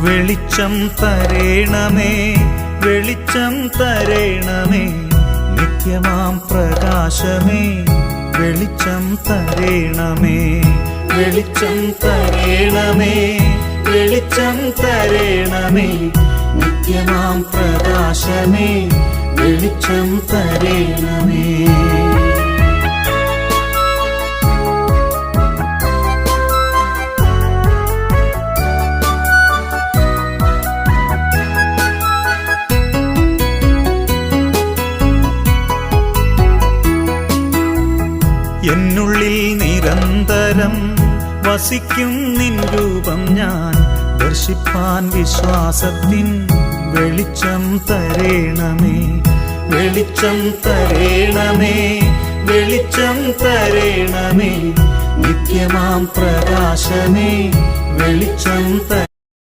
വെളിച്ചം തരേണമേ, വെളിച്ചം തരേണമേ, നിത്യമാം പ്രകാശമേ, വെളിച്ചം തരേണമേ, വെളിച്ചം തരേണമേ, വെളിച്ചം തരേണമേ, നിത്യമാം പ്രകാശമേ, വെളിച്ചം തരേണമേ. എന്നുള്ളിൽ നിരന്തരം വസിക്കും നിൻ രൂപം ഞാൻ ദർശിപ്പാൻ വിശ്വാസത്തിൻ വെളിച്ചം തരേണമേ, വെളിച്ചം തരേണമേ, വെളിച്ചം തരേണമേ, നിത്യമാം പ്രകാശമേ, വെളിച്ചം